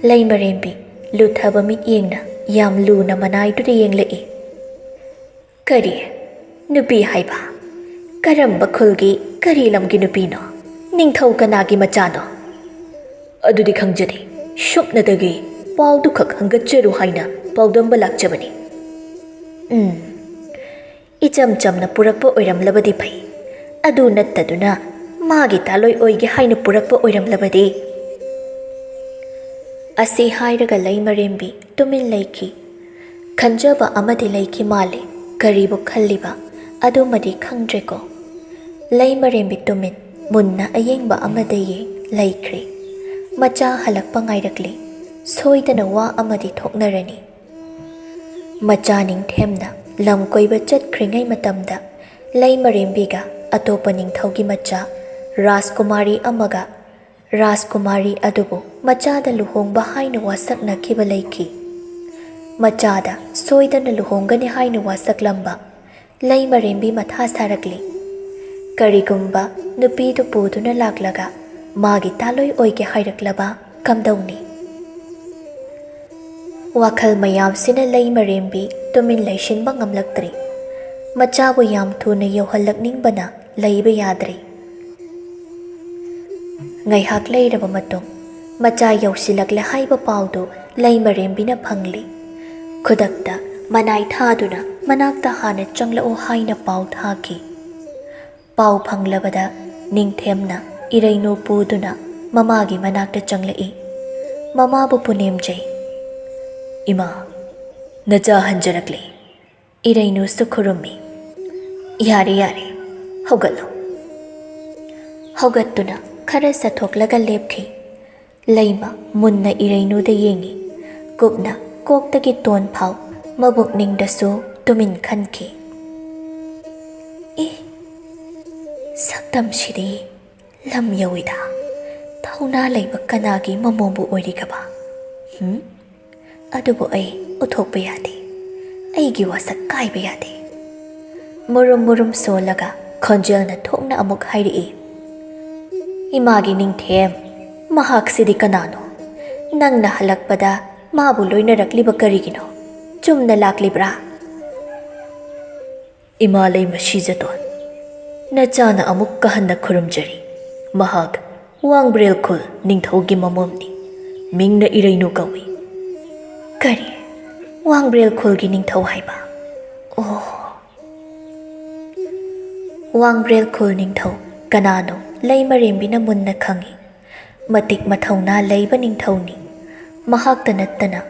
ꯂꯩꯃꯔꯦꯝꯕꯤ ꯂꯨꯊꯕ ꯃꯤꯠꯌꯦꯡꯅ ꯌꯥꯝ ꯂꯨꯅ ꯃꯅꯥꯏꯗꯨꯗ ꯌꯦꯡꯂꯛꯏ꯫ ꯀꯔꯤ ꯅꯨꯄꯤ ꯍꯥꯏꯕ? ꯀꯔꯝꯕ ꯈꯨꯜꯒꯤ ꯀꯔꯤ ꯂꯝꯒꯤ ꯅꯨꯄꯤꯅꯣ? ꯅꯤꯡꯊꯧ ꯀꯅꯥꯒꯤ ꯃꯆꯥꯅꯣ? ꯑꯗꯨꯗꯤ ꯈꯪꯖꯗꯦ, ꯁꯨꯞꯅꯇꯒꯤ ꯄꯥꯎꯗꯨꯈꯛ ꯍꯪꯒꯠꯆꯔꯨ ꯍꯥꯏꯅ ꯄꯥꯎꯗꯝꯕ ꯂꯥꯛꯆꯕꯅꯤ꯫ ꯏꯆꯝ ꯆꯝꯅ ꯄꯨꯔꯛꯄ ꯑꯣꯏꯔꯝꯂꯕꯗꯤ ꯐꯩ, ꯑꯗꯨ ꯅꯠꯇꯗꯨꯅ ꯃꯥꯒꯤ ꯇꯥꯂꯣꯏ ꯑꯣꯏꯒꯦ ꯍꯥꯏꯅ ꯄꯨꯔꯛꯄ ꯑꯣꯏꯔꯝꯂꯕꯗꯤ? ꯑꯁꯤ ꯍꯥꯏꯔꯒ ꯂꯩꯃꯔꯦꯝꯕꯤ ꯇꯨꯃꯤꯟ ꯂꯩꯈꯤ꯫ ꯈꯟꯖꯕ ꯑꯃꯗꯤ ꯂꯩꯈꯤ ꯃꯥꯜꯂꯦ, ꯀꯔꯤꯕꯨ ꯈꯜꯂꯤꯕ ꯑꯗꯨꯃꯗꯤ ꯈꯪꯗ꯭ꯔꯦꯀꯣ꯫ ꯂꯩꯃꯔꯦꯝꯕꯤ ꯇꯨꯃꯤꯟ ꯃꯨꯟꯅ ꯑꯌꯦꯡꯕ ꯑꯃꯗ ꯌꯦꯡ ꯂꯩꯈ꯭ꯔꯦ꯫ ꯃꯆꯥ ꯍꯜꯂꯛꯄ ꯉꯥꯏꯔꯛꯂꯤ꯫ ꯁꯣꯏꯗꯅ ꯋꯥ ꯑꯃꯗꯤ ꯊꯣꯛꯅꯔꯅꯤ꯫ ꯃꯆꯥ ꯅꯤꯡꯊꯦꯝꯅ ꯂꯝ ꯀꯣꯏꯕ ꯆꯠꯈ꯭ꯔꯤꯉꯩ ꯃꯇꯝꯗ ꯂꯩꯃꯔꯦꯝꯕꯤꯒ ꯑꯇꯣꯞꯄ ꯅꯤꯡꯊꯧꯒꯤ ꯃꯆꯥ ꯔꯥꯖꯀꯨꯃꯥꯔꯤ ꯑꯃꯒ ꯔꯥꯖꯀꯨꯃꯥꯔꯤ ꯑꯗꯨꯕꯨ ꯃꯆꯥꯗ ꯂꯨꯍꯣꯡꯕ ꯍꯥꯏꯅ ꯋꯥꯁꯛꯅꯈꯤꯕ ꯂꯩꯈꯤ꯫ ꯃꯆꯥꯗ ꯁꯣꯏꯗꯅ ꯂꯨꯍꯣꯡꯒꯅꯤ ꯍꯥꯏꯅ ꯋꯥꯁꯛꯂꯝꯕ ꯂꯩꯃꯔꯦꯝꯕꯤ ꯃꯊꯥ ꯁꯥꯔꯛꯂꯤ꯫ ꯀꯔꯤꯒꯨꯝꯕ ꯅꯨꯄꯤꯗꯨ ꯄꯨꯗꯨꯅ ꯂꯥꯛꯂꯒ ꯃꯥꯒꯤ ꯇꯥꯂꯣꯏ ꯑꯣꯏꯒꯦ ꯍꯥꯏꯔꯛꯂꯕ ꯀꯝꯗꯧꯅꯤ? ꯋꯥꯈꯜ ꯃꯌꯥꯝꯁꯤꯅ ꯂꯩꯃꯔꯦꯝꯕꯤ ꯇꯨꯃꯤꯟ ꯂꯩꯁꯤꯟꯕ ꯉꯝꯂꯛꯇ꯭ꯔꯤ꯫ ꯃꯆꯥꯕꯨ ꯌꯥꯝ ꯊꯨꯅ ꯌꯧꯍꯜꯂꯛꯅꯤꯡꯕꯅ ꯂꯩꯕ ꯌꯥꯗ꯭ꯔꯤ꯫ ꯉꯥꯏꯍꯥꯛ ꯂꯩꯔꯕ ꯃꯇꯨꯡ ꯃꯆꯥ ꯌꯧꯁꯤꯜꯂꯛꯂꯦ ꯍꯥꯏꯕ ꯄꯥꯎꯗꯨ ꯂꯩꯃꯔꯦꯝꯕꯤꯅ ꯐꯪꯂꯤ꯫ ꯈꯨꯗꯛꯇ ꯃꯅꯥꯏ ꯊꯥꯗꯨꯅ ꯃꯅꯥꯛꯇ ꯍꯥꯟꯅ ꯆꯪꯂꯛꯎ ꯍꯥꯏꯅ ꯄꯥꯎ ꯊꯥꯈꯤ꯫ ꯄꯥꯎ ꯐꯪꯂꯕꯗ ꯅꯤꯡꯊꯦꯝꯅ ꯏꯔꯩꯅꯨ ꯄꯨꯗꯨꯅ ꯃꯃꯥꯒꯤ ꯃꯅꯥꯛꯇ ꯆꯪꯂꯛꯏ꯫ ꯃꯃꯥꯕꯨ ꯄꯨꯅꯦꯝꯖꯩ꯫ ꯏꯃꯥ, ꯅꯆꯥ ꯍꯟꯖꯔꯛꯂꯤ꯫ ꯏꯔꯩꯅꯨꯁꯨ ꯈꯨꯔꯨꯝꯃꯤ꯫ ꯌꯥꯔꯦ ꯌꯥꯔꯦ, ꯍꯧꯒꯠꯂꯣ꯫ ꯍꯧꯒꯠꯇꯨꯅ ꯈꯔ ꯆꯠꯊꯣꯛꯂꯒ ꯂꯦꯞꯈꯤ꯫ ꯂꯩꯃ ꯃꯨꯟꯅ ꯏꯔꯩꯅꯨꯗ ꯌꯦꯡꯉꯤ꯫ ꯀꯨꯞꯅ ꯀꯣꯛꯇꯒꯤ ꯇꯣꯟ ꯐꯥꯎ ꯃꯕꯨꯛꯅꯤꯡꯗꯁꯨ ꯇꯨꯃꯤꯟ ꯈꯟꯈꯤ꯫ ꯁꯛꯇꯝꯁꯤꯗꯤ ꯂꯝ ꯌꯧꯏꯗ, ꯊꯧꯅꯥ ꯂꯩꯕ ꯀꯅꯥꯒꯤ ꯃꯃꯣꯝꯕꯨ ꯑꯣꯏꯔꯤꯒꯕ? ꯑꯗꯨꯕꯨ ꯑꯩ ꯎꯠꯊꯣꯛꯄ ꯌꯥꯗꯦ, ꯑꯩꯒꯤ ꯋꯥꯁꯛ ꯀꯥꯏꯕ ꯌꯥꯗꯦ꯫ ꯃꯨꯔꯨꯝ ꯃꯨꯔꯨꯝ ꯁꯣꯜꯂꯒ ꯈꯣꯟꯖꯦꯜꯅ ꯊꯣꯛꯅ ꯑꯃꯨꯛ ꯍꯥꯏꯔꯛꯏ꯫ ꯏꯃꯥꯒꯤ ꯅꯤꯡꯊꯦꯝ, ꯃꯍꯥꯛꯁꯤꯗꯤ ꯀꯅꯥꯅꯣ? ꯅꯪꯅ ꯍꯜꯂꯛꯄꯗ ꯃꯥꯕꯨ ꯂꯣꯏꯅꯔꯛꯂꯤꯕ ꯀꯔꯤꯒꯤꯅꯣ? ꯆꯨꯝꯅ ꯂꯥꯛꯂꯤꯕ꯭ꯔꯥ? ꯏꯃꯥ ꯂꯩꯃ ꯁꯤꯖꯇꯣꯟ, ꯅꯆꯥꯅ ꯑꯃꯨꯛꯀ ꯍꯟꯅ ꯈꯨꯔꯨꯝꯖꯔꯤ꯫ ꯃꯍꯥꯛ ꯋꯥꯡꯕ꯭ꯔꯦꯜ ꯈꯨꯜ ꯅꯤꯡꯊꯧꯒꯤ ꯃꯃꯣꯝꯅꯤ꯫ ꯃꯤꯡꯅ ꯏꯔꯩꯅꯨ ꯀꯧꯏ꯫ ꯀꯔꯤ? ꯋꯥꯡꯕ꯭ꯔꯦꯜ ꯈꯨꯜꯒꯤ ꯅꯤꯡꯊꯧ ꯍꯥꯏꯕ? ꯑꯣ, ꯋꯥꯡꯕ꯭ꯔꯦꯜ ꯈꯨꯜ ꯅꯤꯡꯊꯧ ꯀꯅꯥꯅꯣ ꯂꯩꯃꯔꯦꯝꯕꯤꯅ ꯃꯨꯟꯅ ꯈꯪꯏ꯫ ꯃꯇꯤꯛ ꯃꯊꯧꯅꯥ ꯂꯩꯕ ꯅꯤꯡꯊꯧꯅꯤ꯫ ꯃꯍꯥꯛꯇ ꯅꯠꯇꯅ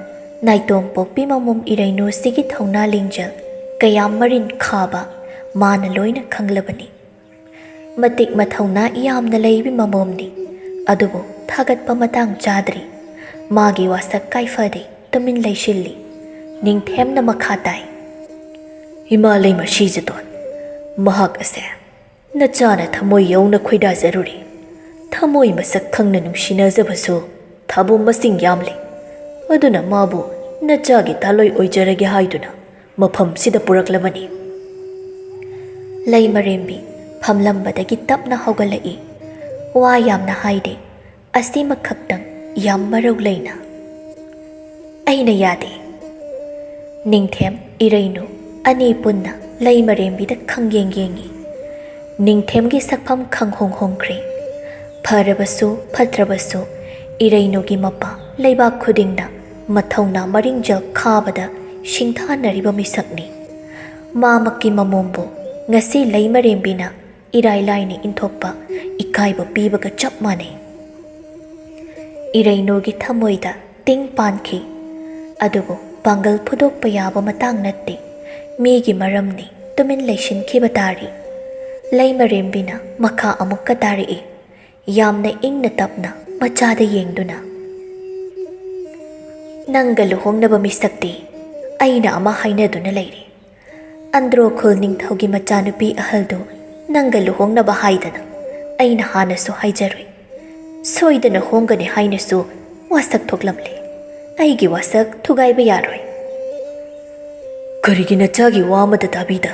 ꯅꯥꯏꯇꯣꯝ ꯄꯣꯛꯄꯤ ꯃꯃꯣꯝ ꯏꯔꯩꯅꯨꯁꯤꯒꯤ ꯊꯧꯅꯥ ꯂꯤꯡꯖꯦꯜ ꯀꯌꯥꯝ ꯃꯔꯤꯟ ꯈꯥꯕ ꯃꯥꯅ ꯂꯣꯏꯅ ꯈꯪꯂꯕꯅꯤ꯫ ꯃꯇꯤꯛ ꯃꯊꯧꯅꯥ ꯌꯥꯝꯅ ꯂꯩꯕꯤ ꯃꯃꯣꯝꯅꯤ꯫ ꯑꯗꯨꯕꯨ ꯊꯥꯒꯠꯄ ꯃꯇꯥꯡ ꯆꯥꯗ꯭ꯔꯤ꯫ ꯃꯥꯒꯤ ꯋꯥꯁꯛ ꯀꯥꯏꯐꯗꯦ ꯇꯨꯃꯤꯟ ꯂꯩꯁꯤꯜꯂꯤ꯫ ꯅꯤꯡꯊꯦꯝꯅ ꯃꯈꯥ ꯇꯥꯏ꯫ ꯏꯃꯥꯂꯩꯃ ꯁꯤꯖꯇꯣꯟ, ꯃꯍꯥꯛ ꯑꯁꯦ ꯅꯆꯥꯅ ꯊꯃꯣꯏ ꯌꯧꯅ ꯈꯣꯏꯗꯥꯖꯔꯨꯔꯤ꯫ ꯊꯃꯣꯏ ꯃꯁꯛ ꯈꯪꯅ ꯅꯨꯡꯁꯤꯅꯖꯕꯁꯨ ꯊꯥꯕꯨꯝ ꯃꯁꯤꯡ ꯌꯥꯝꯂꯤ꯫ ꯑꯗꯨꯅ ꯃꯥꯕꯨ ꯅꯆꯥꯒꯤ ꯇꯥꯂꯣꯏ ꯑꯣꯏꯖꯔꯒꯦ ꯍꯥꯏꯗꯨꯅ ꯃꯐꯝꯁꯤꯗ ꯄꯨꯔꯛꯂꯕꯅꯤ꯫ ꯂꯩꯃꯔꯦꯝꯕꯤ ꯐꯝꯂꯝꯕꯗꯒꯤ ꯇꯞꯅ ꯍꯧꯒꯠꯂꯛꯏ꯫ ꯋꯥ ꯌꯥꯝꯅ ꯍꯥꯏꯗꯦ꯫ ꯑꯁꯤꯃꯈꯛꯇꯪ ꯌꯥꯝ ꯃꯔꯧ ꯂꯩꯅ꯫ ꯑꯩꯅ ꯌꯥꯗꯦ꯫ ꯅꯤꯡꯊꯦꯝ ꯏꯔꯩꯅꯨ ꯑꯅꯤ ꯄꯨꯟꯅ ꯂꯩꯃꯔꯦꯝꯕꯤꯗ ꯈꯪꯌꯦꯡ ꯌꯦꯡꯉꯤ꯫ ꯅꯤꯡꯊꯦꯝꯒꯤ ꯁꯛꯐꯝ ꯈꯪꯍꯣꯡ ꯍꯣꯡꯈ꯭ꯔꯦ꯫ ꯐꯔꯕꯁꯨ ꯐꯠꯇ꯭ꯔꯕꯁꯨ ꯏꯔꯩꯅꯨꯒꯤ ꯃꯄꯥ ꯂꯩꯕꯥꯛ ꯈꯨꯗꯤꯡꯅ ꯃꯊꯧꯅꯥ ꯃꯔꯤꯡꯖꯦꯜ ꯈꯥꯕꯗ ꯁꯤꯡꯊꯥꯅꯔꯤꯕ ꯃꯤꯁꯛꯅꯤ꯫ ꯃꯥꯃꯛꯀꯤ ꯃꯃꯣꯝꯕꯨ ꯉꯁꯤ ꯂꯩꯃꯔꯦꯝꯕꯤꯅ ꯏꯔꯥꯏ ꯂꯥꯏꯅ ꯏꯟꯊꯣꯛꯄ ꯏꯀꯥꯏꯕ ꯄꯤꯕꯒ ꯆꯞ ꯃꯥꯟꯅꯩ꯫ ꯏꯔꯩꯅꯨꯒꯤ ꯊꯃꯣꯏꯗ ꯇꯤꯡ ꯄꯥꯟꯈꯤ꯫ ꯑꯗꯨꯕꯨ ꯄꯥꯡꯒꯜ ꯐꯨꯗꯣꯛꯄ ꯌꯥꯕ ꯃꯇꯥꯡ ꯅꯠꯇꯦ꯫ ꯃꯤꯒꯤ ꯃꯔꯝꯅꯤ ꯇꯨꯃꯤꯟ ꯂꯩꯁꯤꯟꯈꯤꯕ ꯇꯥꯔꯤ꯫ ꯂꯩꯃꯔꯦꯝꯕꯤꯅ ꯃꯈꯥ ꯑꯃꯨꯛꯀ ꯇꯥꯔꯛꯏ꯫ ꯌꯥꯝꯅ ꯏꯪꯅ ꯇꯞꯅ ꯃꯆꯥꯗ ꯌꯦꯡꯗꯨꯅ꯫ ꯅꯪꯒ ꯂꯨꯍꯣꯡꯅꯕ ꯃꯤꯁꯛꯇꯤ ꯑꯩꯅ ꯑꯃ ꯍꯥꯏꯅꯗꯨꯅ ꯂꯩꯔꯤ꯫ ꯑꯟꯗ꯭ꯔꯣꯈꯨꯜ ꯅꯤꯡꯊꯧꯒꯤ ꯃꯆꯥꯅꯨꯄꯤ ꯑꯍꯜꯗꯨ ꯅꯪꯒ ꯂꯨꯍꯣꯡꯅꯕ ꯍꯥꯏꯗꯅ ꯑꯩꯅ ꯍꯥꯟꯅꯁꯨ ꯍꯥꯏꯖꯔꯨꯏ꯫ ꯁꯣꯏꯗꯅ ꯍꯣꯡꯒꯅꯤ ꯍꯥꯏꯅꯁꯨ ꯋꯥꯁꯛ ꯊꯣꯛꯂꯝꯂꯦ꯫ ꯑꯩꯒꯤ ꯋꯥꯁꯛ ꯊꯨꯒꯥꯏꯕ ꯌꯥꯔꯣꯏ꯫ ꯀꯔꯤꯒꯤ ꯅꯆꯥꯒꯤ ꯋꯥ ꯑꯃꯗ ꯇꯥꯕꯤꯗ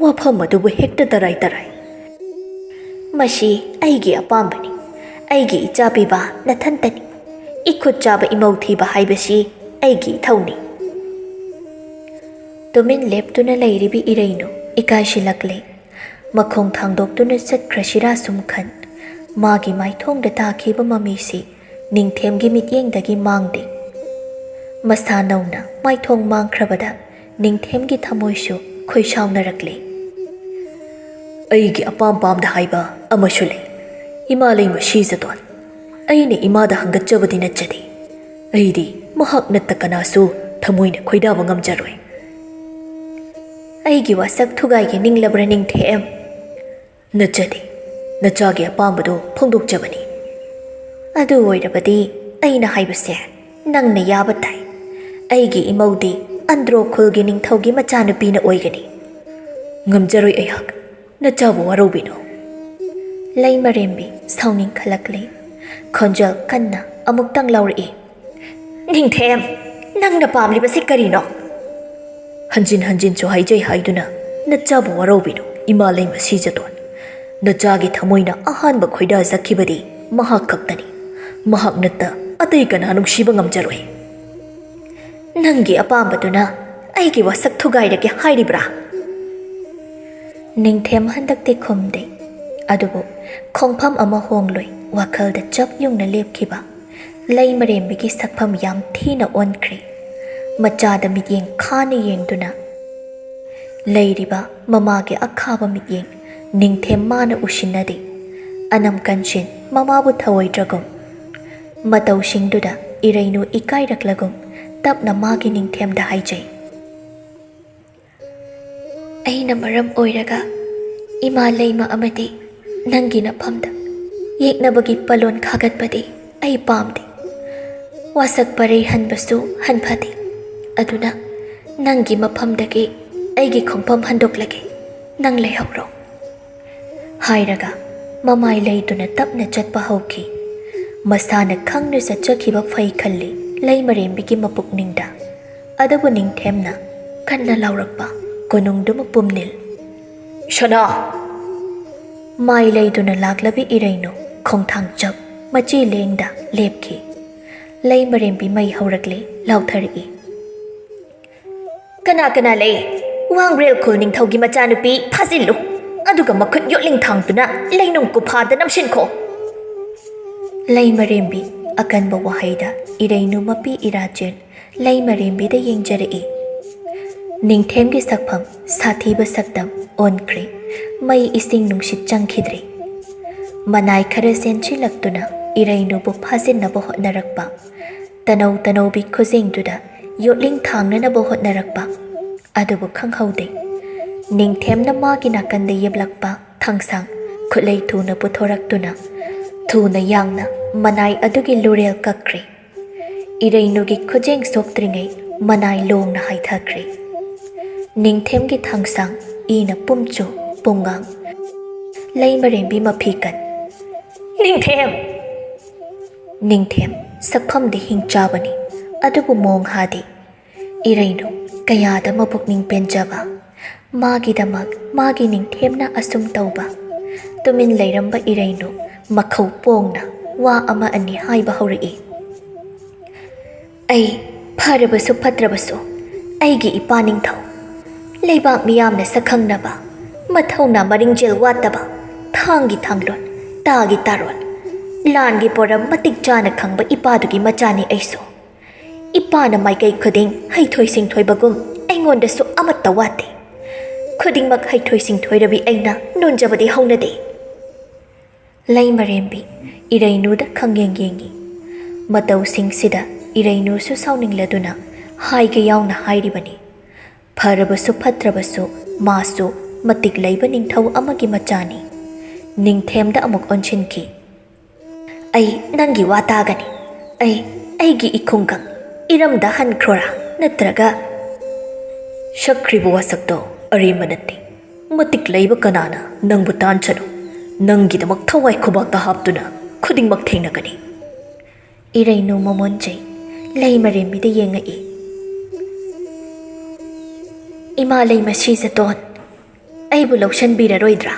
ꯋꯥꯐꯝ ꯑꯗꯨꯕꯨ ꯍꯦꯛꯇ ꯇꯔꯥꯏ ꯇꯔꯥꯏ? ꯃꯁꯤ ꯑꯩꯒꯤ ꯑꯄꯥꯝꯕꯅꯤ꯫ ꯑꯩꯒꯤ ꯏꯆꯥ ꯄꯤꯕ ꯅꯊꯟꯇꯅꯤ꯫ ꯏꯈꯨꯠ ꯆꯥꯕ ꯏꯃꯧ ꯊꯤꯕ ꯍꯥꯏꯕꯁꯤ ꯑꯩꯒꯤ ꯏꯊꯧꯅꯤ꯫ ꯇꯨꯃꯤꯟ ꯂꯦꯞꯇꯨꯅ ꯂꯩꯔꯤꯕꯤ ꯏꯔꯩꯅꯨ ꯏꯀꯥꯏꯁꯤꯜꯂꯛꯂꯦ꯫ ꯃꯈꯣꯡ ꯊꯥꯡꯗꯣꯛꯇꯨꯅ ꯆꯠꯈ꯭ꯔꯁꯤꯔꯥ ꯁꯨꯝ ꯈꯟ꯫ ꯃꯥꯒꯤ ꯃꯥꯏꯊꯣꯡꯗ ꯇꯥꯈꯤꯕ ꯃꯃꯤꯁꯤ ꯅꯤꯡꯊꯦꯝꯒꯤ ꯃꯤꯠꯌꯦꯡꯗꯒꯤ ꯃꯥꯡꯗꯦ꯫ ꯃꯁꯥ ꯅꯧꯅ ꯃꯥꯏꯊꯣꯡ ꯃꯥꯡꯈ꯭ꯔꯕꯗ ꯅꯤꯡꯊꯦꯝꯒꯤ ꯊꯃꯣꯏꯁꯨ ꯈꯣꯏꯁꯥꯎꯅꯔꯛꯂꯦ꯫ ꯑꯩꯒꯤ ꯑꯄꯥꯝ ꯄꯥꯝꯗ ꯍꯥꯏꯕ ꯑꯃꯁꯨ ꯂꯩ꯫ ꯏꯃꯥꯂꯩꯃ ꯁꯤꯖꯇꯣꯟ, ꯑꯩꯅ ꯏꯃꯥꯗ ꯍꯪꯒꯠꯆꯕꯗꯤ ꯅꯠꯆꯗꯦ꯫ ꯑꯩꯗꯤ ꯃꯍꯥꯛ ꯅꯠꯇ ꯀꯅꯥꯁꯨ ꯊꯃꯣꯏꯅ ꯈꯣꯏꯗꯥꯕ ꯉꯝꯖꯔꯣꯏ꯫ ꯑꯩꯒꯤ ꯋꯥꯁꯛ ꯊꯨꯒꯥꯏꯒꯦ ꯅꯤꯡꯂꯕ꯭ꯔꯥ ꯅꯤꯡꯊꯦꯝ? ꯅꯠꯆꯗꯦ꯫ ꯅꯆꯥꯒꯤ ꯑꯄꯥꯝꯕꯗꯨ ꯐꯣꯡꯗꯣꯛꯆꯕꯅꯤ꯫ ꯑꯗꯨ ꯑꯣꯏꯔꯕꯗꯤ ꯑꯩꯅ ꯍꯥꯏꯕꯁꯦ ꯅꯪꯅ ꯌꯥꯕ ꯇꯥꯏ꯫ ꯑꯩꯒꯤ ꯏꯃꯧꯗꯤ ꯑꯟꯗ꯭ꯔꯣꯈꯨꯜꯒꯤ ꯅꯤꯡꯊꯧꯒꯤ ꯃꯆꯥꯅꯨꯄꯤꯅ ꯑꯣꯏꯒꯅꯤ꯫ ꯉꯝꯖꯔꯣꯏ ꯑꯩꯍꯥꯛ꯫ ꯅꯆꯥꯕꯨ ꯋꯥꯔꯧꯕꯤꯅꯨ꯫ ꯂꯩꯃꯔꯦꯝꯕꯤ ꯁꯥꯎꯅꯤꯡꯈꯠꯂꯛꯂꯦ꯫ ꯈꯣꯟꯖꯦꯜ ꯀꯟꯅ ꯑꯃꯨꯛꯇꯪ ꯂꯥꯎꯔꯛꯏ꯫ ꯅꯤꯡꯊꯦꯝ, ꯅꯪꯅ ꯄꯥꯝꯂꯤꯕꯁꯤ ꯀꯔꯤꯅꯣ? ꯍꯟꯖꯤꯟ ꯍꯟꯖꯤꯟꯁꯨ ꯍꯥꯏꯖꯩ ꯍꯥꯏꯗꯨꯅ ꯅꯆꯥꯕꯨ ꯋꯥꯔꯧꯕꯤꯅꯨ ꯏꯃꯥꯂꯩꯃ ꯁꯤꯖꯇꯣꯟ꯫ ꯅꯆꯥꯒꯤ ꯊꯃꯣꯏꯅ ꯑꯍꯥꯟꯕ ꯈꯣꯏꯗꯥꯖꯈꯤꯕꯗꯤ ꯃꯍꯥꯛ ꯈꯛꯇꯅꯤ꯫ ꯃꯍꯥꯛ ꯅꯠꯇ ꯑꯇꯩ ꯀꯅꯥ ꯅꯨꯡꯁꯤꯕ ꯉꯝꯖꯔꯣꯏ꯫ ꯅꯪꯒꯤ ꯑꯄꯥꯝꯕꯗꯨꯅ ꯑꯩꯒꯤ ꯋꯥꯁꯛ ꯊꯨꯒꯥꯏꯔꯒꯦ ꯍꯥꯏꯔꯤꯕ꯭ꯔꯥ? ꯅꯤꯡꯊꯦꯝ ꯍꯟꯗꯛꯇꯤ ꯈꯨꯝꯗꯦ꯫ ꯑꯗꯨꯕꯨ ꯈꯣꯡꯐꯝ ꯑꯃ ꯍꯣꯡꯂꯣꯏ ꯋꯥꯈꯜꯗ ꯆꯞ ꯌꯨꯡꯅ ꯂꯦꯞꯈꯤꯕ ꯂꯩꯃꯔꯦꯝꯕꯤꯒꯤ ꯁꯛꯐꯝ ꯌꯥꯝ ꯊꯤꯅ ꯑꯣꯟꯈ꯭ꯔꯦ꯫ ꯃꯆꯥꯗ ꯃꯤꯠꯌꯦꯡ ꯈꯥꯅ ꯌꯦꯡꯗꯨꯅ ꯂꯩꯔꯤꯕ ꯃꯃꯥꯒꯤ ꯑꯈꯥꯕ ꯃꯤꯠꯌꯦꯡ ꯅꯤꯡꯊꯦꯝ ꯃꯥꯅ ꯎꯁꯤꯟꯅꯗꯦ꯫ ꯑꯅꯝ ꯀꯟꯁꯤꯟ ꯃꯃꯥꯕꯨ ꯊꯑꯣꯏꯗ꯭ꯔꯒꯨꯝ ꯃꯇꯧꯁꯤꯡꯗꯨꯗ ꯏꯔꯩꯅꯨ ꯏꯀꯥꯏꯔꯛꯂꯒꯨꯝ ꯇꯞꯅ ꯃꯥꯒꯤ ꯅꯤꯡꯊꯦꯝꯗ ꯍꯥꯏꯖꯩ꯫ ꯑꯩꯅ ꯃꯔꯝ ꯑꯣꯏꯔꯒ ꯏꯃꯥꯂꯩꯃ ꯑꯃꯗꯤ ꯅꯪꯒꯤ ꯅꯐꯝꯗ ꯌꯦꯛꯅꯕꯒꯤ ꯄꯂꯣꯟ ꯈꯥꯒꯠꯄꯗꯤ ꯑꯩ ꯄꯥꯝꯗꯦ꯫ ꯋꯥꯁꯛ ꯄꯔꯩ ꯍꯟꯕꯁꯨ ꯍꯟꯐꯗꯦ꯫ ꯑꯗꯨꯅ ꯅꯪꯒꯤ ꯃꯐꯝꯗꯒꯤ ꯑꯩꯒꯤ ꯈꯣꯡꯐꯝ ꯍꯟꯗꯣꯛꯂꯒꯦ꯫ ꯅꯪ ꯂꯩꯍꯧꯔꯣ꯫ ꯍꯥꯏꯔꯒ ꯃꯃꯥꯏ ꯂꯩꯗꯨꯅ ꯇꯞꯅ ꯆꯠꯄ ꯍꯧꯈꯤ꯫ ꯃꯁꯥꯅ ꯈꯪꯅ ꯆꯠꯆꯈꯤꯕ ꯐꯩ ꯈꯜꯂꯤ ꯂꯩꯃꯔꯦꯝꯕꯤꯒꯤ ꯃꯄꯨꯛꯅꯤꯡꯗ꯫ ꯑꯗꯨꯕꯨ ꯅꯤꯡꯊꯦꯝꯅ ꯀꯟꯅ ꯂꯥꯎꯔꯛꯄ ꯀꯣꯅꯨꯡꯗꯨꯃ ꯄꯨꯝꯅꯤꯜ꯫ ꯁꯅꯥ! ꯃꯥꯏ ꯂꯩꯗꯨꯅ ꯂꯥꯛꯂꯕꯤ ꯏꯔꯩꯅꯨ ꯈꯣꯡꯊꯥꯡ ꯆꯞ ꯃꯆꯤ ꯂꯦꯡꯗ ꯂꯦꯞꯈꯤ꯫ ꯂꯩꯃꯔꯦꯝꯕꯤ ꯃꯩ ꯍꯧꯔꯛꯂꯦ ꯂꯥꯎꯊꯔꯛꯏ꯫ ꯀꯅꯥ ꯀꯅꯥ ꯂꯩ? ꯋꯥꯡꯕ꯭ꯔꯦꯜ ꯈꯨꯜ ꯅꯤꯡꯊꯧꯒꯤ ꯃꯆꯥꯅꯨꯄꯤ ꯐꯥꯖꯤꯜꯂꯨ꯫ ꯑꯗꯨꯒ ꯃꯈꯨꯠ ꯌꯣꯠꯂꯤꯡ ꯊꯥꯡꯗꯨꯅ ꯂꯩꯅꯨꯡ ꯀꯨꯐꯥꯗ ꯅꯝꯁꯤꯟꯈꯣ꯫ ꯂꯩꯃꯔꯦꯝꯕꯤ ꯑꯀꯟꯕ ꯋꯥꯍꯩꯗ ꯏꯔꯩꯅꯨ ꯃꯄꯤ ꯏꯔꯥꯆꯦꯟ ꯂꯩꯃꯔꯦꯝꯕꯤꯗ ꯌꯦꯡꯖꯔꯛꯏ꯫ ꯅꯤꯡꯊꯦꯝꯒꯤ ꯁꯛꯐꯝ ꯁꯥꯊꯤꯕ ꯁꯛꯇꯝ ꯑꯣꯟꯈ꯭ꯔꯦ꯫ ꯃꯩ ꯏꯁꯤꯡ ꯅꯨꯡꯁꯤꯠ ꯆꯪꯈꯤꯗ꯭ꯔꯤ ꯃꯅꯥꯏ ꯈꯔ ꯆꯦꯟꯁꯤꯜꯂꯛꯇꯨꯅ ꯏꯔꯩꯅꯨꯕꯨ ꯐꯥꯖꯤꯟꯅꯕ ꯍꯣꯠꯅꯔꯛꯄ ꯇꯅꯧ ꯇꯅꯧꯕꯤ ꯈꯨꯖꯦꯡꯗꯨꯗ ꯌꯣꯠꯂꯤꯡ ꯊꯥꯡꯅꯅꯕ ꯍꯣꯠꯅꯔꯛꯄ ꯑꯗꯨꯕꯨ ꯈꯪꯍꯧꯗꯦ ꯅꯤꯡꯊꯦꯝꯅ ꯃꯥꯒꯤ ꯅꯥꯀꯟꯗ ꯌꯦꯞꯂꯛꯄ ꯊꯥꯡꯁꯥꯡ ꯈꯨꯠꯂꯩ ꯊꯨꯅ ꯄꯨꯊꯣꯔꯛꯇꯨꯅ ꯊꯨꯅ ꯌꯥꯡꯅ ꯃꯅꯥꯏ ꯑꯗꯨꯒꯤ ꯂꯨꯔꯦꯜ ꯀꯛꯈ꯭ꯔꯦ ꯏꯔꯩꯅꯨꯒꯤ ꯈꯨꯖꯦꯡ ꯁꯣꯛꯇ꯭ꯔꯤꯉꯩ ꯃꯅꯥꯏ ꯂꯣꯡꯅ ꯍꯥꯏꯊꯈ꯭ꯔꯦ ꯅꯤꯡꯊꯦꯝꯒꯤ ꯊꯥꯡꯁꯥꯡ ꯏꯅ ꯄꯨꯝꯆꯨ ꯄꯨꯝꯉꯥꯡ ꯂꯩꯃꯔꯦꯝꯕꯤ ꯃꯐꯤꯀꯟ ꯅꯤꯡꯊꯦꯝ ꯅꯤꯡꯊꯦꯝ ꯁꯛꯐꯝꯗꯤ ꯍꯤꯡꯆꯥꯕꯅꯤ ꯑꯗꯨꯕꯨ ꯃꯣꯡ ꯍꯥꯗꯦ ꯏꯔꯩꯅꯨ ꯀꯌꯥꯗ ꯃꯄꯨꯛꯅꯤꯡ ꯄꯦꯟꯖꯕ ꯃꯥꯒꯤꯗꯃꯛ ꯃꯥꯒꯤ ꯅꯤꯡꯊꯦꯝꯅ ꯑꯁꯨꯝ ꯇꯧꯕ ꯇꯨꯃꯤꯟ ꯂꯩꯔꯝꯕ ꯏꯔꯩꯅꯨ ꯃꯈꯧ ꯄꯣꯡꯅ ꯋꯥ ꯑꯃ ꯑꯅꯤ ꯍꯥꯏꯕ ꯍꯧꯔꯛꯏ ꯑꯩ ꯐꯔꯕꯁꯨ ꯐꯠꯇ꯭ꯔꯕꯁꯨ ꯑꯩꯒꯤ ꯏꯄꯥ ꯅꯤꯡꯊꯧ ꯂꯩꯕꯥꯛ ꯃꯤꯌꯥꯝꯅ ꯁꯛꯈꯪꯅꯕ ꯃꯊꯧꯅꯥ ꯃꯔꯤꯡꯖꯦꯜ ꯋꯥꯠꯇꯕ ꯊꯥꯡꯒꯤ ꯊꯥꯡꯂꯣꯟ ꯇꯥꯒꯤ ꯇꯥꯔꯣꯟ ꯂꯥꯟꯒꯤ ꯄꯣꯔꯝ ꯃꯇꯤꯛ ꯆꯥꯅ ꯈꯪꯕ ꯏꯄꯥꯗꯨꯒꯤ ꯃꯆꯥꯅꯤ ꯑꯩꯁꯨ ꯏꯄꯥꯅ ꯃꯥꯏꯀꯩ ꯈꯨꯗꯤꯡ ꯍꯩꯊꯣꯏ ꯁꯤꯡꯊꯣꯏꯕꯒꯨꯝ ꯑꯩꯉꯣꯟꯗꯁꯨ ꯑꯃꯠꯇ ꯋꯥꯠꯇꯦ ꯈꯨꯗꯤꯡꯃꯛ ꯍꯩꯊꯣꯏ ꯁꯤꯡꯊꯣꯏꯔꯕꯤ ꯑꯩꯅ ꯅꯣꯟꯖꯕꯗꯤ ꯍꯧꯅꯗꯦ ꯂꯩꯃꯔꯦꯝꯕꯤ ꯏꯔꯩꯅꯨꯗ ꯈꯪꯌꯦꯡ ꯌꯦꯡꯉꯤ ꯃꯇꯧꯁꯤꯡꯁꯤꯗ ꯏꯔꯩꯅꯨꯁꯨ ꯁꯥꯎꯅꯤꯡꯂꯗꯨꯅ ꯍꯥꯏꯒ ꯌꯥꯎꯅ ꯍꯥꯏꯔꯤꯕꯅꯤ ꯐꯔꯕꯁꯨ ꯐꯠꯇ꯭ꯔꯕꯁꯨ ꯃꯥꯁꯨ ꯃꯇꯤꯛ ꯂꯩꯕ ꯅꯤꯡꯊꯧ ꯑꯃꯒꯤ ꯃꯆꯥꯅꯤ ꯅꯤꯡꯊꯦꯝꯗ ꯑꯃꯨꯛ ꯑꯣꯟꯁꯤꯟꯈꯤ ꯑꯩ ꯅꯪꯒꯤ ꯋꯥ ꯇꯥꯒꯅꯤ ꯑꯩꯒꯤ ꯏꯈꯨꯡꯒꯪ ꯏꯔꯝꯗ ꯍꯟꯈ꯭ꯔꯣꯔꯥ ꯅꯠꯇ꯭ꯔꯒ ꯁꯛꯈ꯭ꯔꯤꯕ ꯋꯥꯁꯛꯇꯣ ꯑꯔꯦꯝꯕ ꯅꯠꯇꯦ ꯃꯇꯤꯛ ꯂꯩꯕ ꯀꯅꯥꯅ ꯅꯪꯕꯨ ꯇꯥꯟꯁꯅꯨ ꯅꯪꯒꯤꯗꯃꯛ ꯊꯋꯥꯏ ꯈꯨꯕꯥꯛꯇ ꯍꯥꯞꯇꯨꯅ ꯈꯨꯗꯤꯡꯃꯛ ꯊꯦꯡꯅꯒꯅꯤ ꯏꯔꯩꯅꯨ ꯃꯃꯣꯟꯖꯩ ꯂꯩꯃꯔꯦꯝꯕꯤꯗ ꯌꯦꯡꯉꯛꯏ ꯏꯃꯥ ꯂꯩꯃ ꯁꯤꯖꯇꯣꯟ ꯑꯩꯕꯨ ꯂꯧꯁꯟꯕꯤꯔꯔꯣꯏꯗ꯭ꯔꯥ